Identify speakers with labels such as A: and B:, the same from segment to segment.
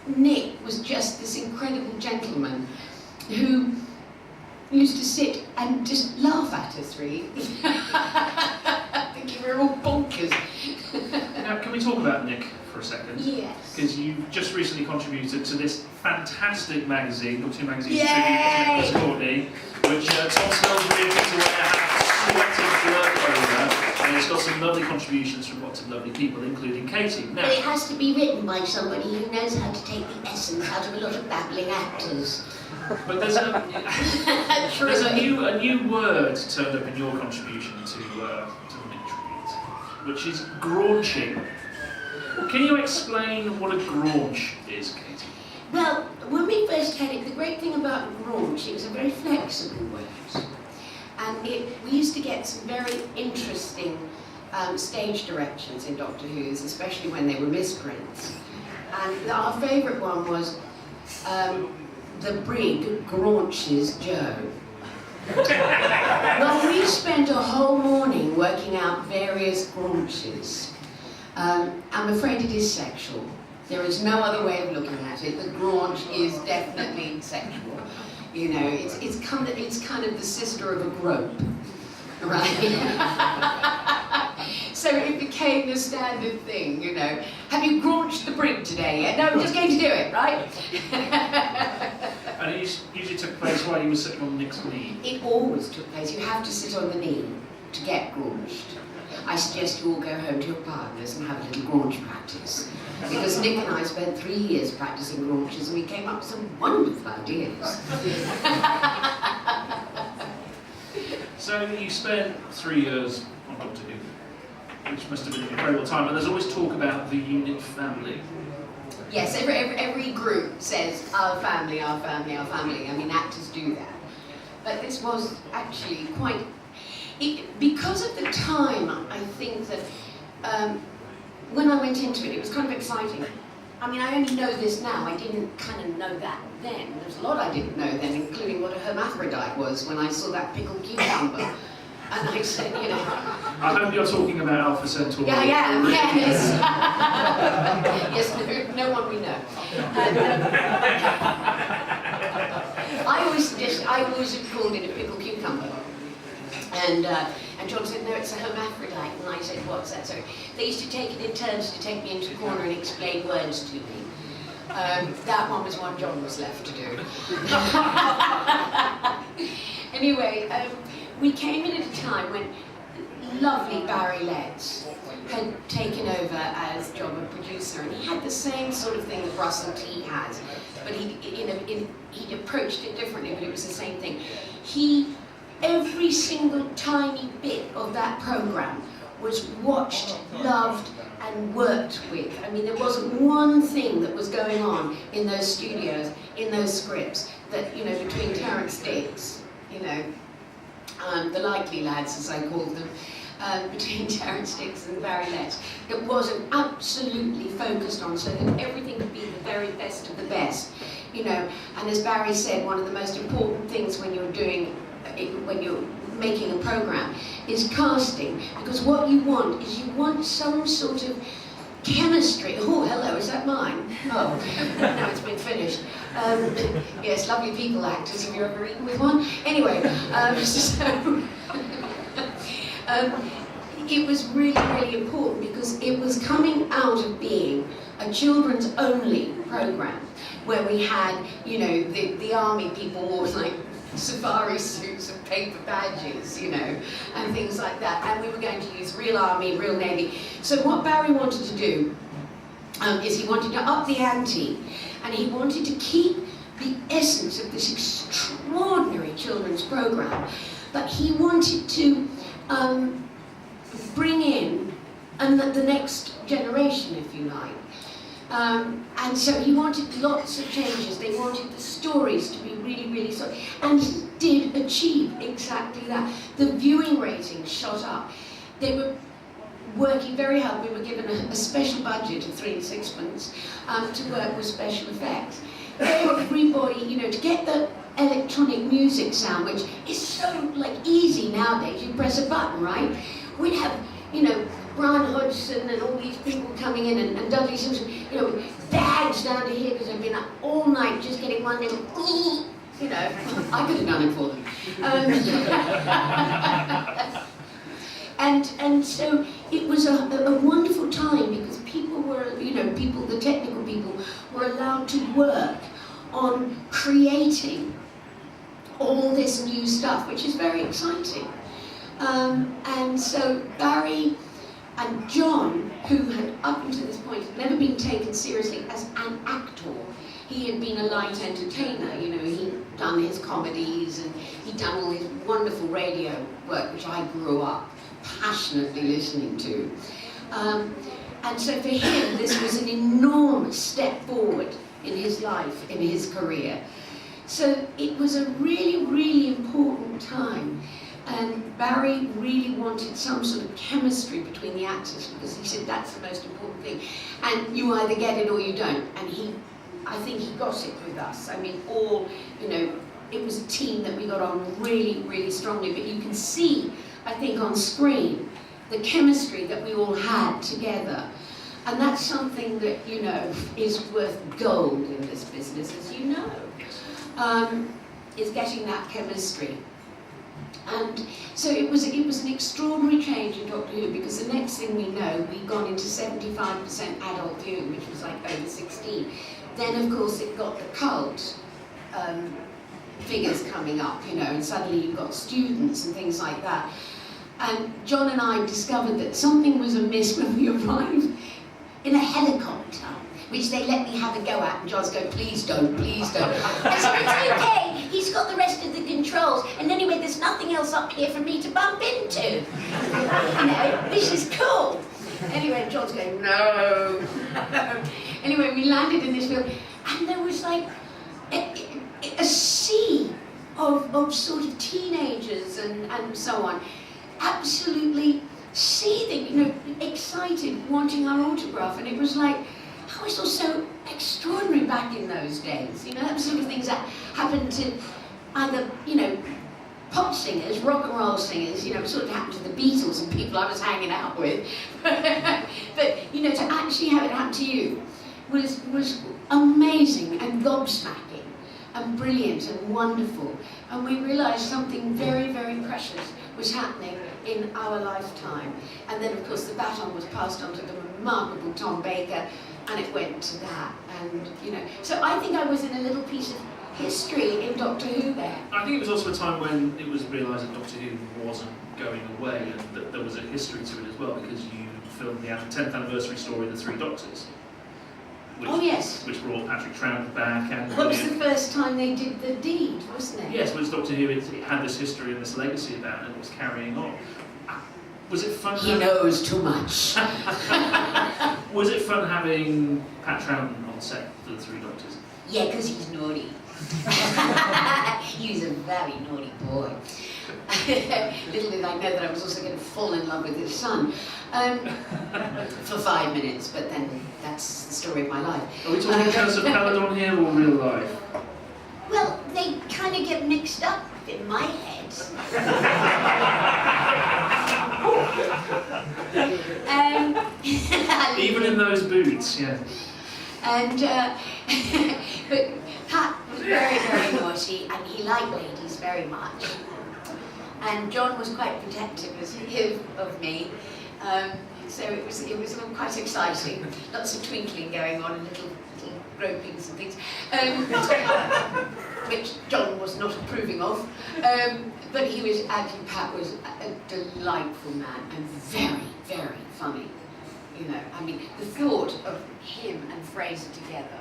A: Nick was just this incredible gentleman who used to sit and just laugh at us, really. Thinking we're all bonkers.
B: Now, can we talk about Nick for a second?
A: Yes.
B: Because you've just recently contributed to this fantastic magazine, or two magazines,
A: Yay!
B: Courtney, which Tom Snell's really picked away and sweated work over. And it's got some lovely contributions from lots of lovely people, including Katie. Now,
C: But it has to be written by somebody who knows how to take the essence out of a lot of babbling actors.
B: but there's a new word turned up in your contribution to the Nick Tribute, which is graunching. Can you explain what a graunch is, Katie?
C: Well, when we first had it, the great thing about graunch, it was a very flexible word. And we used to get some very interesting stage directions in Doctor Who's, especially when they were misprints. And our favourite one was the brig graunches Joe. Well, we spent a whole morning working out various graunches. I'm afraid it is sexual. There is no other way of looking at it. The graunch is definitely sexual. You know, it's kind of the sister of a grope, right? So it became the standard thing, you know. Have you graunched the brig today yet? No, we're just going to do it, right?
B: And it usually took place while you were sitting on Nick's knee.
A: It always took place. You have to sit on the knee to get graunched. I suggest you all go home to your partners and have a little graunch practice. Because Nick and I spent 3 years practicing graunches and we came up with some wonderful ideas.
B: So you spent 3 years on Doctor Who, which must have been an incredible time, and there's always talk about the unit family.
A: Yes, every group says, our family, our family, our family. I mean, actors do that. But this was actually quite... because of the time, I think that when I went into it was kind of exciting. I mean, I only know this now. I didn't kind of know that then. There's a lot I didn't know then, including what a hermaphrodite was when I saw that pickled cucumber. And I said, you know...
B: I hope you're talking about Alpha Centauri.
A: Yeah, I am, yes. Yes, no one we know. I always have called it a pickled cucumber. And John said, no, it's a hermaphrodite. And I said, what's that? So they used to take it in turns to take me into a corner and explain words to me. That one was one John was left to do. Anyway, we came in at a time when lovely Barry Letts had taken over as job of producer, and he had the same sort of thing that Russell T has, but he'd approached it differently, but it was the same thing. Every single tiny bit of that programme was watched, loved, and worked with. I mean, there wasn't one thing that was going on in those studios, in those scripts, that, you know, between Terence Dix, you know, the likely lads, as I called them, between Terence Dix and Barry Letts, it wasn't absolutely focused on, so that everything could be the very best of the best, you know. And as Barry said, one of the most important things when you're making a program is casting, because what you want is you want some sort of chemistry. Oh, hello, is that mine? Oh, no, it's been finished. Yes, lovely people actors, have you ever eaten with one? Anyway, it was really, really important because it was coming out of being a children's only program where we had, you know, the army people wore like safari suits and paper badges, you know, and things like that. And we were going to use real army, real navy. So what Barry wanted to do is he wanted to up the ante, and he wanted to keep the essence of this extraordinary children's program, but he wanted to bring in the next generation, if you like. And so he wanted lots of changes. They wanted the stories to be really, really solid. And he did achieve exactly that. The viewing ratings shot up. They were working very hard. We were given a special budget of 3 and 6pence to work with special effects. Everybody, you know, to get the electronic music sound, which is so like easy nowadays. You press a button, right? We'd have, you know, Brian Hodgson and all these people coming in, and Dudley Simpson, you know, bags
C: edge down to here because I've been up all night just getting one little, you know, I could have done it for them. And so it was a wonderful time because people were, you know, the technical people were allowed to work on creating all this new stuff, which is very exciting. And so Barry and John, who had up until this point never been taken seriously as an actor, he had been a light entertainer, you know, he'd done his comedies and he'd done all his wonderful radio work, which I grew up passionately listening to. And so for him, this was an enormous step forward in his life, in his career. So it was a really, really important time. And Barry really wanted some sort of chemistry between the actors because he said that's the most important thing. And you either get it or you don't. And I think he got it with us. I mean, you know, it was a team that we got on really, really strongly. But you can see, I think, on screen, the chemistry that we all had together. And that's something that, you know, is worth gold in this business, as you know, is getting that chemistry. And so it was an extraordinary change in Doctor Who because the next thing we know, we'd gone into 75% adult viewing, which was like over 16. Then, of course, it got the cult figures coming up, you know, and suddenly you've got students and things like that. And John and I discovered that something was amiss when we arrived in a helicopter, which they let me have a go at, and John's going, please don't, please don't. I said, it's okay, he's got the rest of the controls, and anyway, there's nothing else up here for me to bump into. You know, this is cool. Anyway, John's going, no. Anyway, we landed in this field, and there was like a sea of sort of teenagers and so on, absolutely seething, you know, excited, wanting our autograph, and it was like, oh, it was so extraordinary back in those days, you know, that was sort of things that happened to either, you know, pop singers, rock and roll singers, you know, it sort of happened to the Beatles and people I was hanging out with, but, you know, to actually have it happen to you was amazing and gobsmacking and brilliant and wonderful, and we realised something very, very precious was happening in our lifetime. And then, of course, the baton was passed on to the remarkable Tom Baker, and it went to that. And, you know, so I think I was in a little piece of history in Doctor Who there.
B: I think it was also a time when it was realised that Doctor Who wasn't going away and that there was a history to it as well, because you filmed the 10th anniversary story, The Three Doctors. Which,
C: oh, yes.
B: Which brought Patrick Troughton back. And
C: that was the first time they did the deed, wasn't it?
B: Yes, was Doctor Who, it had this history and this legacy about it, and it was carrying on. Was it fun?
C: He knows too much.
B: Was it fun having Pat Troughton on set for The Three Doctors?
C: Yeah, because he's naughty. He was a very naughty boy. Little did I know that I was also going to fall in love with his son for 5 minutes, but then that's the story of my life.
B: Are we talking Curse of Peladon here or real life?
C: Well, they kind of get mixed up in my head.
B: Even in those boots, yeah.
C: And but Pat was very, very naughty, and he liked ladies very much. And John was quite protective of me, so it was all quite exciting. Lots of twinkling going on, and little gropings and things, which John was not approving of. But he was, actually, Pat was a delightful man and very, very funny. You know, I mean, the thought of him and Fraser together.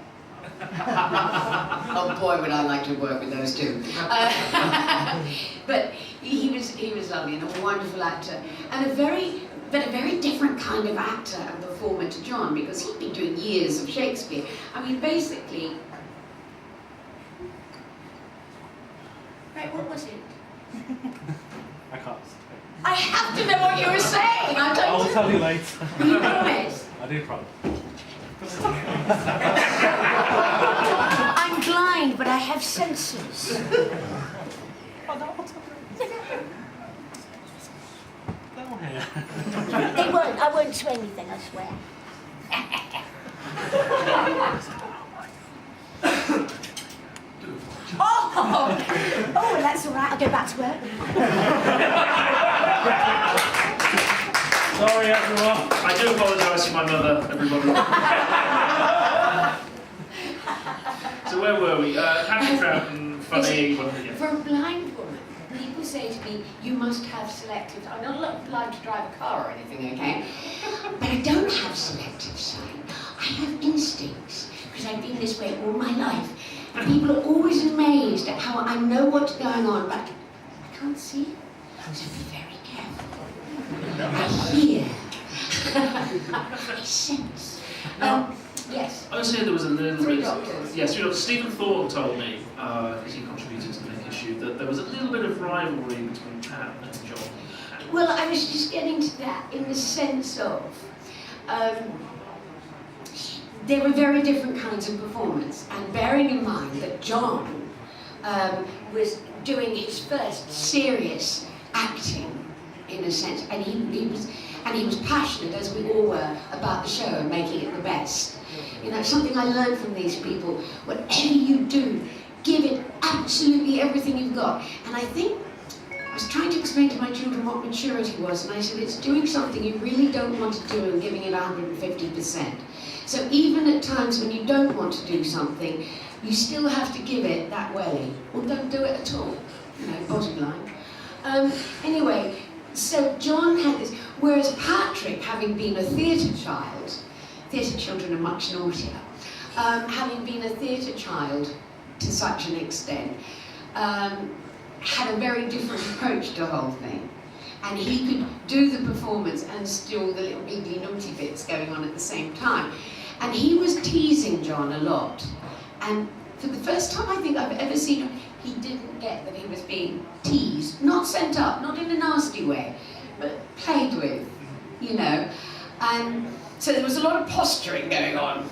C: Oh boy, would I like to work with those two. But he was lovely and a wonderful actor, and a very different kind of actor and performer to John, because he'd been doing years of Shakespeare. I mean, basically. Right, what was it?
D: I can't.
C: I have to know what you were saying. I don't.
D: I'll tell you later.
C: You promise?
D: I do promise.
C: I'm blind, but I have senses. They won't. I won't say anything, I swear.
E: all right, I'll go back to work.
D: Sorry, everyone.
B: I do apologise to my mother, everybody. So where were we? Happy Troughton, funny.
C: For a blind woman, people say to me, you must have selective... I'm not blind to drive a car or anything, okay? But I don't have selective sight. I have instincts, because I've been this way all my life. And people are always amazed at how I know what's going on, but I can't see. So be very careful. I hear. I sense. Yes.
B: I was saying there was a little
C: Three
B: bit...
C: doctors.
B: Yes, Stephen Thorne told me, because he contributed to the Nick issue, that there was a little bit of rivalry between Pat and John.
C: Well, I was just getting to that in the sense of there were very different kinds of performance, and bearing in mind that John was doing his first serious acting, in a sense, and he was passionate, as we all were, about the show and making it the best. You know, something I learned from these people: whatever you do, give it absolutely everything you've got. And I think I was trying to explain to my children what maturity was, and I said it's doing something you really don't want to do and giving it 150%. So even at times when you don't want to do something, you still have to give it that way, or don't do it at all. You know, bottom line. Anyway, so John had this, whereas Patrick, having been a theatre child, theatre children are much naughtier, having been a theatre child to such an extent, had a very different approach to the whole thing. And he could do the performance and still the little giggly naughty bits going on at the same time. And he was teasing John a lot. And for the first time I think I've ever seen him, he didn't get that he was being teased, not sent up, not in a nasty way, but played with, you know. And so there was a lot of posturing going on.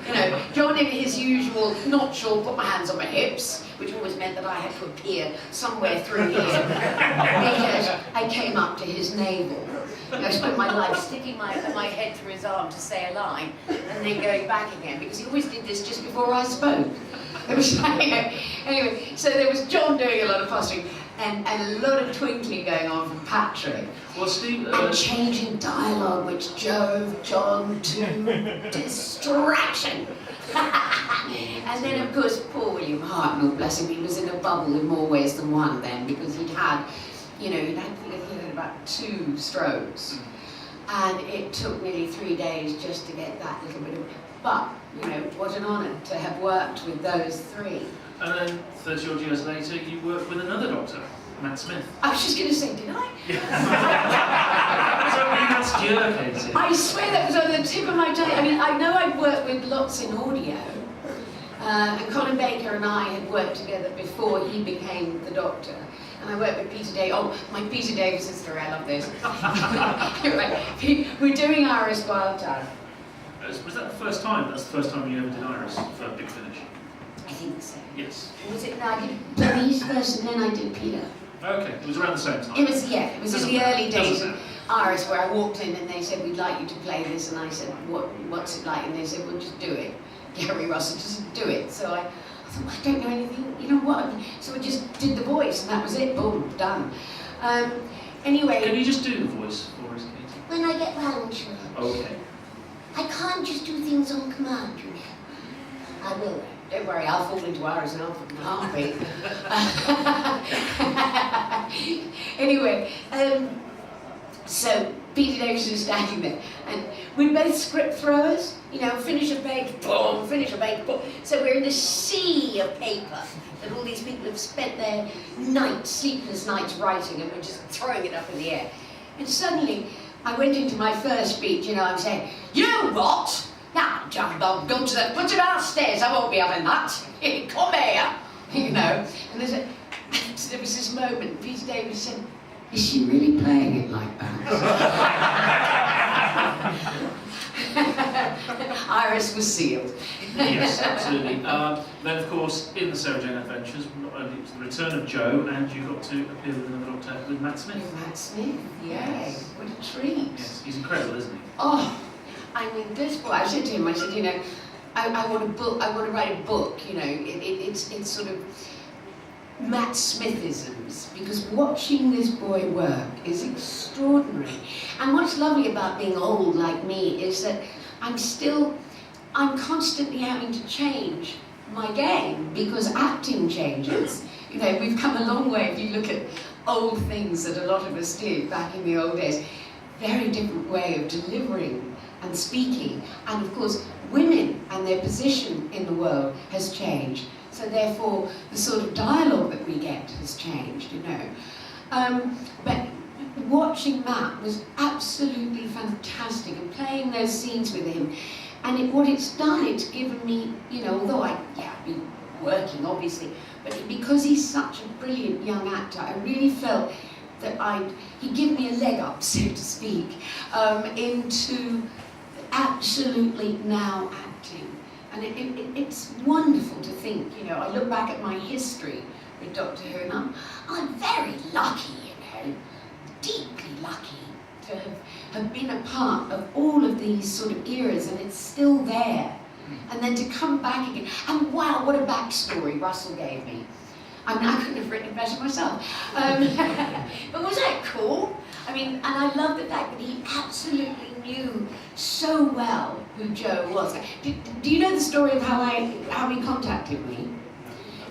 C: You know, John in his usual, not sure, put my hands on my hips, which always meant that I had to appear somewhere through here, because I came up to his navel. You know, I spent my life sticking my head through his arm to say a line, and then going back again, because he always did this just before I spoke. It was like, you know, anyway, so there was John doing a lot of posturing, and a lot of twinkling going on from Patrick.
B: Well, Steve...
C: and changing dialogue, which drove John to distraction. And then, of course, poor William Hartnell, bless him, he was in a bubble in more ways than one then, because he'd had, you know, he'd had about 2 strokes. And it took nearly 3 days just to get that little bit of... But, you know, what an honour to have worked with those 3.
B: And then 30 odd years later, you worked with another doctor, Matt Smith.
C: I was just going to say, did I?
B: So you asked
C: I swear that was on the tip of my tongue. I mean, I know I've worked with lots in audio. And Colin Baker and I had worked together before he became the doctor. And I worked with Peter Davis. Oh, my Peter Davis story, I love this. Anyway, we're doing Iris Wildtime.
B: Was that the first time? That's the first time you ever did Iris for Big Finish?
C: I think so.
B: Yes.
C: Was it? No, I did Denise first and then I did Peter.
B: Okay, it was around the same time.
C: It was, yeah, it was in the early days of
B: matter.
C: Iris, where I walked in and they said, we'd like you to play this, and I said, what's it like? And they said, well, just do it. Gary Russell, just do it. So I thought, well, I don't know anything, you know what? So I just did the voice, and that was it, boom, done. Anyway.
B: Can you just do the voice for us, Katie?
E: When I get round to it.
B: Okay.
E: I can't just do things on command, you know.
C: I will. Don't worry, I'll fall into Iris and I'll fucking heartbeat. Anyway, so Peter Davis was standing there, and we're both script throwers, you know, finish a page, boom, finish a page, boom. So we're in a sea of paper that all these people have spent their nights, sleepless nights writing, and we're just throwing it up in the air. And suddenly, I went into my first speech, you know, I'm saying, you what? Now, John, go to the, put it downstairs, I won't be having that. Come here, you know. And there was this moment, Peter Davis said, is she really playing it like that? Iris was sealed.
B: Yes, absolutely. Then, of course, in the Sarah Jane Adventures, not only was the return of Jo, and you got to appear with another doctor, with Matt Smith.
C: With Matt Smith, yay, what a treat.
B: Yes, he's incredible, isn't he?
C: Oh, I mean, this boy, I said to him, I said, you know, I want a book, I want to write a book, you know, it's sort of, Matt Smithisms, because watching this boy work is extraordinary. And what's lovely about being old like me is that I'm constantly having to change my game because acting changes. You know, we've come a long way if you look at old things that a lot of us did back in the old days. Very different way of delivering and speaking. And of course, women and their position in the world has changed. So therefore, the sort of dialogue that we get has changed, you know. But watching Matt was absolutely fantastic, and playing those scenes with him. And what it's done, it's given me, you know, although I've been working, obviously, but because he's such a brilliant young actor, I really felt that he'd give me a leg up, so to speak, into absolutely now acting. And it's wonderful to think, you know, I look back at my history with Doctor Who, and I'm very lucky, you know, deeply lucky to have been a part of all of these sort of eras, and it's still there. And then to come back again, and wow, what a backstory Russell gave me. I mean, I couldn't have written it better myself. But was that cool? I mean, and I love the fact that he absolutely knew so well who Joe was. Do you know the story of how he contacted me?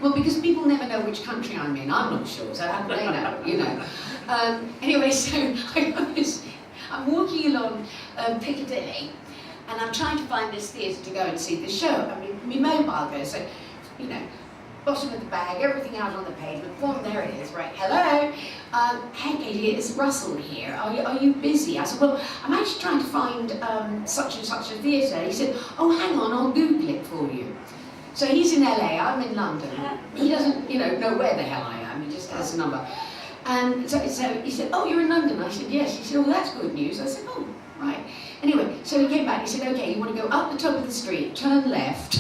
C: Well, because people never know which country I'm in. I'm not sure, so how do they know, you know? Anyway, so I'm walking along Piccadilly, and I'm trying to find this theatre to go and see the show. I mean, my mobile goes, so, you know, bottom of the bag, everything out on the pavement, boom, there it is, right, hello, hey Katie, it's Russell here, are you busy? I said, well, I'm actually trying to find such and such a theatre. He said, oh, hang on, I'll Google it for you. So he's in LA, I'm in London. He doesn't, you know where the hell I am, he just has a number. And so he said, oh, you're in London? I said, yes. He said, oh, that's good news. I said, oh, right. Anyway, so he came back, he said, okay, you want to go up the top of the street, turn left.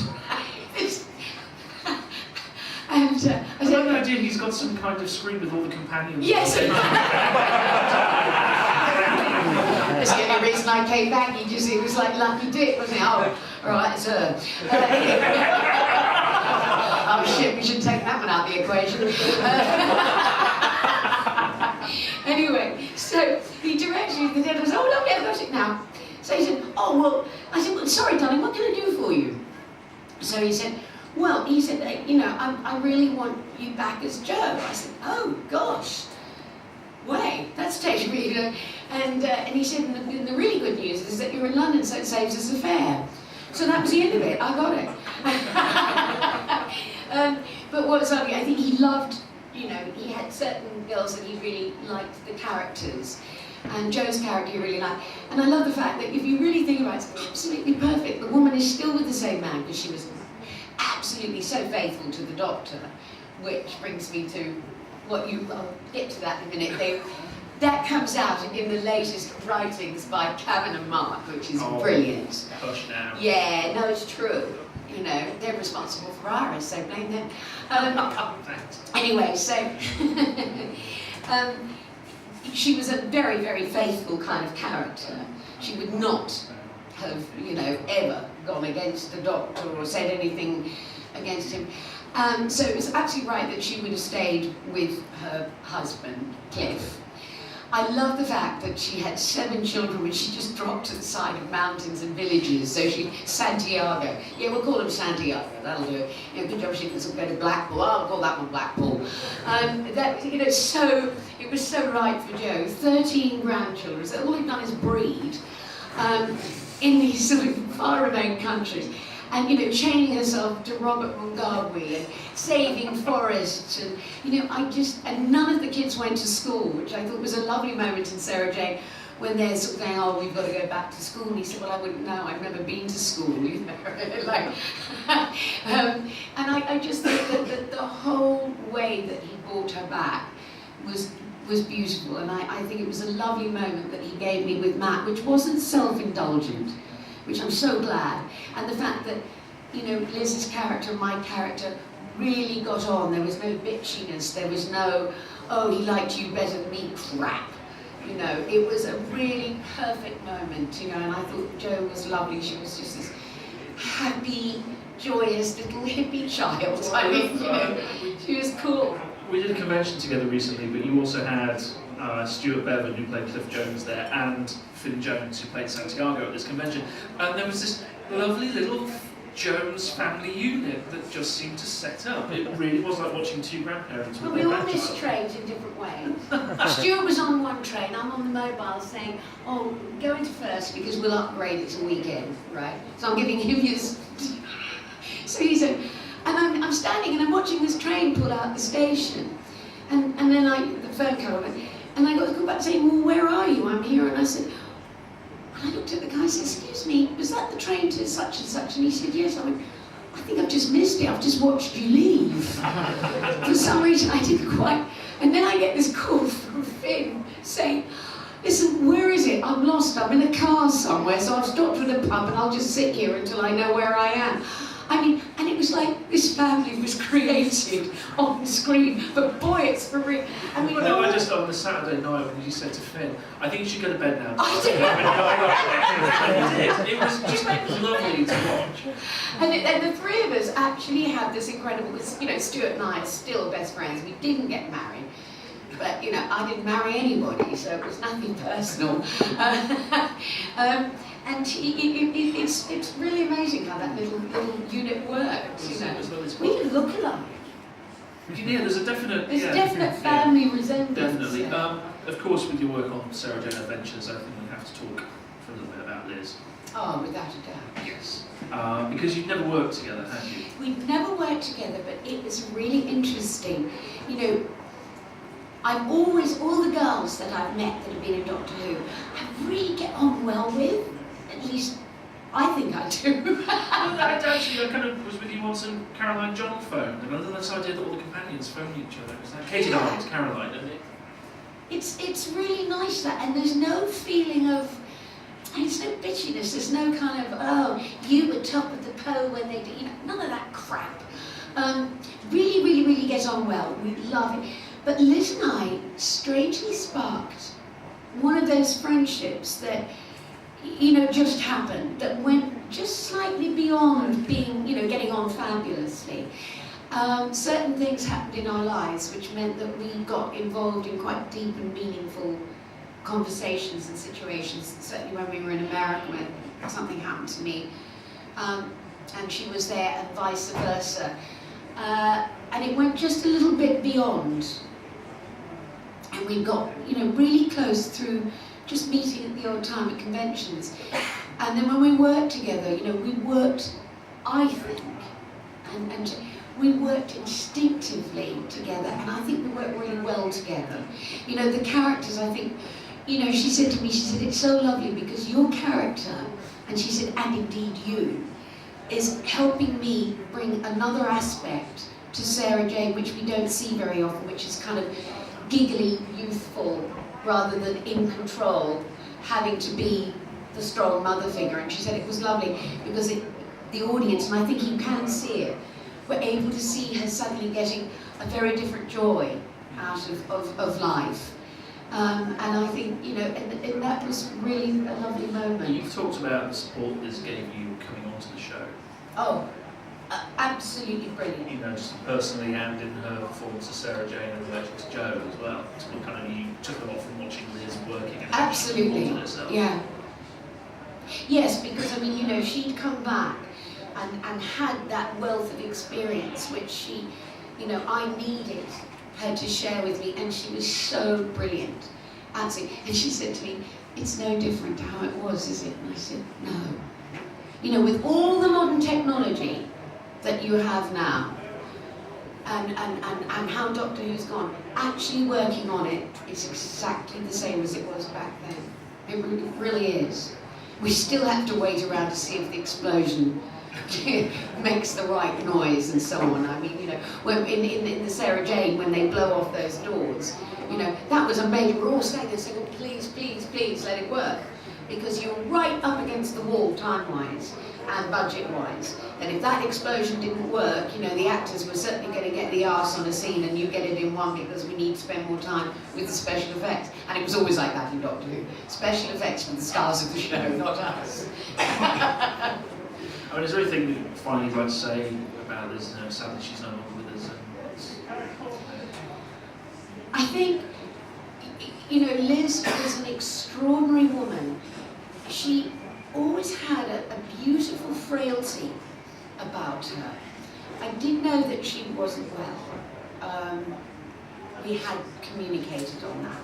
C: And I said,
B: I like the idea he's got some kind of screen with all the companions.
C: Yes. That's the only reason I came back. He was like Lucky Dick, wasn't he? Oh, right, sir. Oh shit, we should take that one out of the equation. Anyway, so he directed me to the theatre. I said, oh, lovely, I've got it now. So he said, oh, well, I said, well, sorry, darling, what can I do for you? So he said, well, you know, I really want you back as Joe. I said, oh, gosh. Wait, that's taking me, you know. And he said, and the really good news is that you're in London, so it saves us a fare. So that was the end of it. I got it. But what's funny, I think he loved, you know, he had certain girls that he really liked the characters. And Joe's character he really liked. And I love the fact that if you really think about it, it's absolutely perfect. The woman is still with the same man because she was absolutely so faithful to the Doctor, which brings me to what I'll get to that in a minute. That comes out in the latest writings by Cavan and Mark, which is brilliant.
B: Push now.
C: Yeah, no, it's true. You know, they're responsible for Iris, so blame them. Anyway, so she was a very, very faithful kind of character. She would not have, you know, ever gone against the Doctor or said anything against him. So it was absolutely right that she would have stayed with her husband, Cliff. I love the fact that she had 7 children which she just dropped to the side of mountains and villages. So Santiago. Yeah, we'll call him Santiago, that'll do it. You know, good job she can go to Blackpool. I'll call that one Blackpool. You know, it was so right for Joe. 13 grandchildren, so all they've done is breed in these sort of far remote countries. And, you know, chaining herself to Robert Mugabe and saving forests, and, you know, and none of the kids went to school, which I thought was a lovely moment in Sarah Jane, when they're sort of going, oh, we've got to go back to school. And he said, well, I wouldn't know, I've never been to school, you know, like, and I just think that the whole way that he brought her back was beautiful, and I think it was a lovely moment that he gave me with Matt, which wasn't self-indulgent, which I'm so glad. And the fact that, you know, Liz's character and my character really got on. There was no bitchiness, there was no, oh, he liked you better than me crap. You know, it was a really perfect moment, you know, and I thought Jo was lovely. She was just this happy, joyous little hippie child. I mean, you know, she was cool.
B: We did a convention together recently, but you also had Stuart Bevan, who played Cliff Jones there, and Finn Jones, who played Santiago at this convention. And there was this lovely little Jones family unit that just seemed to set up. It really was like watching two grandparents with
C: Well, we
B: their
C: all missed
B: grandchild.
C: trains in different ways. Stuart was on one train, I'm on the mobile saying, oh, go into first because we'll upgrade it to weekend, right? So I'm giving him his... So he said, and I'm standing and I'm watching this train pull out the station. And then the phone came over, and I got the call back saying, well, where are you? I'm here. And I said, and I looked at the guy and said, excuse me, was that the train to such and such? And he said, yes. I went, I think I've just missed it. I've just watched you leave. For some reason, I didn't quite. And then I get this call from Finn saying, listen, where is it? I'm lost. I'm in a car somewhere. So I've stopped at a pub and I'll just sit here until I know where I am. I mean, and it was like this family was created on the screen, but boy, it's for real. I mean,
B: Well, no, I just on the Saturday night when you said to Finn, I think you should go to bed now.
C: I did.
B: I did. It was just lovely to watch.
C: And the three of us actually had this incredible, because, you know, Stuart and I are still best friends. We didn't get married, but, you know, I didn't marry anybody, so it was nothing personal. And it's really amazing how that little unit works, you know. We look alike.
B: Yeah, there's a definite...
C: There's
B: yeah,
C: definite
B: yeah,
C: family resemblance.
B: definitely.
C: there.
B: Of course, with your work on Sarah Jane Adventures, I think we have to talk for a little bit about Liz.
C: Oh, without a doubt.
B: Yes. Because you've never worked together, have you?
C: We've never worked together, but it was really interesting. You know, I've always, all the girls that I've met that have been in Doctor Who, I really get on well with. At least, I think I do.
B: Actually, I kind of was with you once and Caroline John phoned, and I love this idea that all the companions phone each other. It's like Katie died, Caroline, isn't it?
C: It's really nice that, and there's no feeling of, and it's no bitchiness, there's no kind of, oh, you were top of the pole when they did, you know, none of that crap. Really get on well, we love it. But Liz and I strangely sparked one of those friendships that, you know, just happened, that went just slightly beyond being, you know, getting on fabulously. Certain things happened in our lives which meant that we got involved in quite deep and meaningful conversations and situations. Certainly when we were in America, when something happened to me, and she was there, and vice versa. And it went just a little bit beyond. And we got, you know, really close through just meeting at the odd time at conventions. And then when we worked together, you know, we worked, I think, and we worked instinctively together, and I think we worked really well together. You know, the characters, I think, you know, she said to me, she said, it's so lovely because your character, and she said, and indeed you, is helping me bring another aspect to Sarah Jane, which we don't see very often, which is kind of giggly, youthful, rather than in control, having to be the strong mother figure. And she said it was lovely because the audience, and I think you can see it, were able to see her suddenly getting a very different joy out of life. And I think, you know, and that was really a lovely moment.
B: You've talked about the support Liz gave you coming onto the show.
C: Oh, absolutely brilliant.
B: You know, just personally and in her performance as Sarah Jane in relation to Jo as well. So kind of you took a lot from watching Liz working and
C: Absolutely,
B: herself.
C: yeah. Yes, because I mean, you know, she'd come back and had that wealth of experience which she, you know, I needed her to share with me, and she was so brilliant. Absolutely. And she said to me, it's no different to how it was, is it? And I said, no. You know, with all the modern technology that you have now, and how Doctor Who's gone, actually working on it is exactly the same as it was back then. It really is. We still have to wait around to see if the explosion makes the right noise and so on. I mean, you know, when in the Sarah Jane, when they blow off those doors, you know, that was amazing. We're all staying there saying, please, please, please let it work. Because you're right up against the wall time-wise and budget-wise. And if that explosion didn't work, you know, the actors were certainly going to get the arse on a scene, and you get it in one because we need to spend more time with the special effects. And it was always like that in Doctor Who. Special effects for the stars of the show, not us.
B: I mean, is there anything finally you'd like to say about Liz? You know, sadly she's no longer with us.
C: I think, you know, Liz was an extraordinary woman. She always had a beautiful frailty about her. I did know that she wasn't well. We had communicated on that.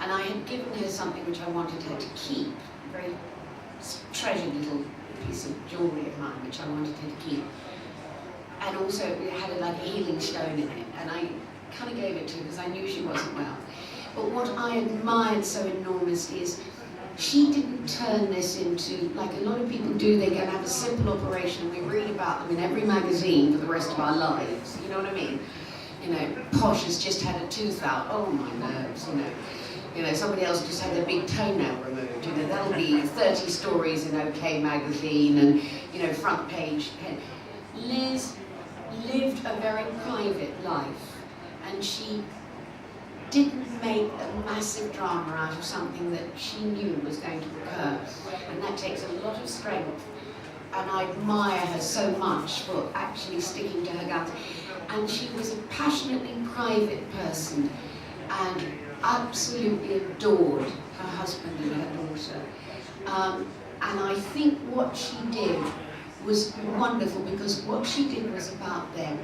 C: And I had given her something which I wanted her to keep, a very treasured little piece of jewellery of mine which I wanted her to keep. And also it had like a healing stone in it, and I kind of gave it to her because I knew she wasn't well. But what I admired so enormously is she didn't turn this into, like a lot of people do, they go and have a simple operation, we read about them in every magazine for the rest of our lives, you know what I mean? You know, Posh has just had a tooth out, oh my nerves, you know. You know, somebody else just had their big toenail removed, you know, that'll be 30 stories in OK magazine and, you know, front page. Liz lived a very private life, and she didn't make a massive drama out of something that she knew was going to occur. And that takes a lot of strength. And I admire her so much for actually sticking to her guns. And she was a passionately private person and absolutely adored her husband and her daughter. And I think what she did was wonderful, because what she did was about them,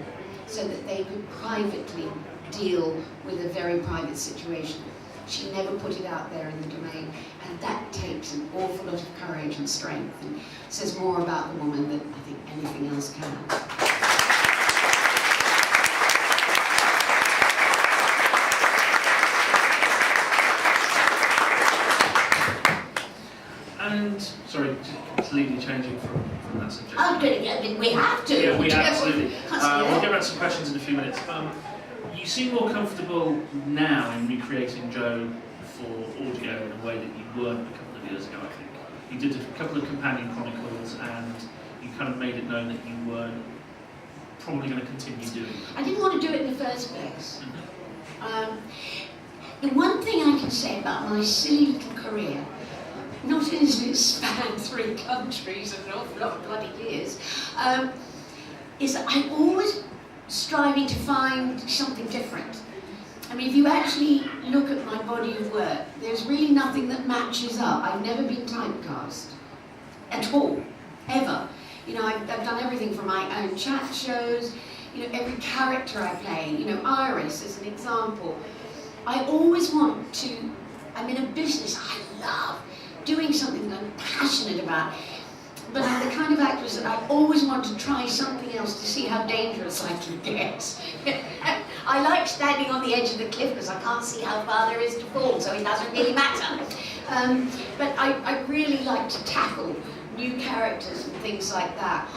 C: so that they could privately deal with a very private situation. She never put it out there in the domain, and that takes an awful lot of courage and strength, and says more about the woman than I think anything else can.
B: And, sorry, completely changing from that subject.
C: Oh, good. We have to.
B: Yeah, we absolutely.
C: Yeah.
B: We'll get back to some questions in a few minutes. You seem more comfortable now in recreating Joe for audio in a way that you weren't a couple of years ago, I think. You did a couple of companion chronicles, and you kind of made it known that you weren't probably going to continue doing it.
C: I didn't want to do it in the first place. The one thing I can say about my silly little career, not only does it span 3 countries and an awful lot of bloody years, is that I'm always striving to find something different. I mean, if you actually look at my body of work, there's really nothing that matches up. I've never been typecast at all, ever. You know, I've done everything from my own chat shows, you know, every character I play, you know, Iris as an example. I always want to, I'm in a business I love, doing something that I'm passionate about, but I'm the kind of actress that I always want to try something else to see how dangerous I can get. I like standing on the edge of the cliff because I can't see how far there is to fall, so it doesn't really matter. But I really like to tackle new characters and things like that.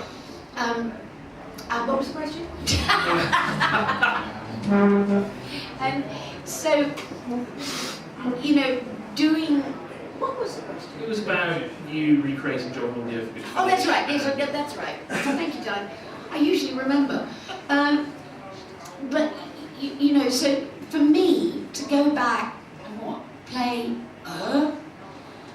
C: And what was the question? And so, you know, doing, what was the question?
B: It was about you recreating Joe on audio for Good.
C: Oh, that's right. Yes, that's right. Thank you, John. I usually remember. But you know, so for me to go back and play her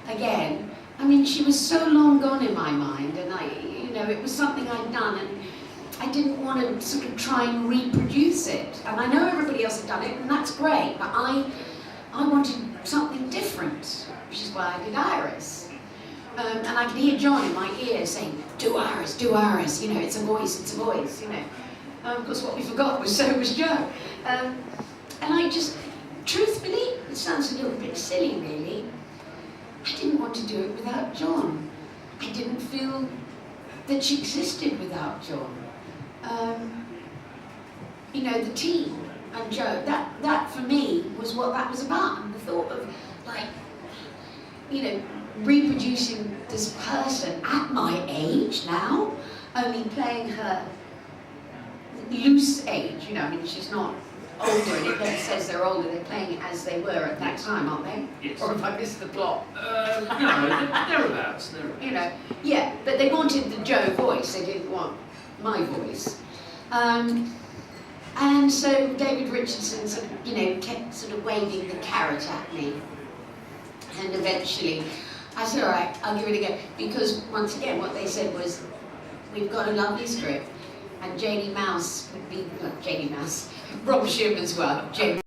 C: again. I mean, she was so long gone in my mind, and you know, it was something I'd done, and I didn't want to sort of try and reproduce it. And I know everybody else had done it, and that's great. But I wanted something different, which is why I did Iris. And I could hear John in my ear saying, do Iris, you know, it's a voice, you know. Of course, what we forgot was so was Joe. And I just, truthfully, it sounds a little bit silly really, I didn't want to do it without John. I didn't feel that she existed without John. You know, the team and Joe, that for me was what that was about. And the thought of, like, you know, reproducing this person at my age now, only playing her loose age, you know, I mean, she's not older, and it never says they're older, they're playing it as they were at that time, aren't they?
B: Yes.
C: Or if I missed the plot.
B: No, thereabouts.
C: You know, yeah, but they wanted the Joe voice, they didn't want my voice. And so David Richardson sort of, you know, kept sort of waving the carrot at me. And eventually, I said, all right, I'll give it a go. Because once again, what they said was, we've got a lovely script, and Janie Mouse would be, not Janie Mouse, Rob Schumann as well, Janie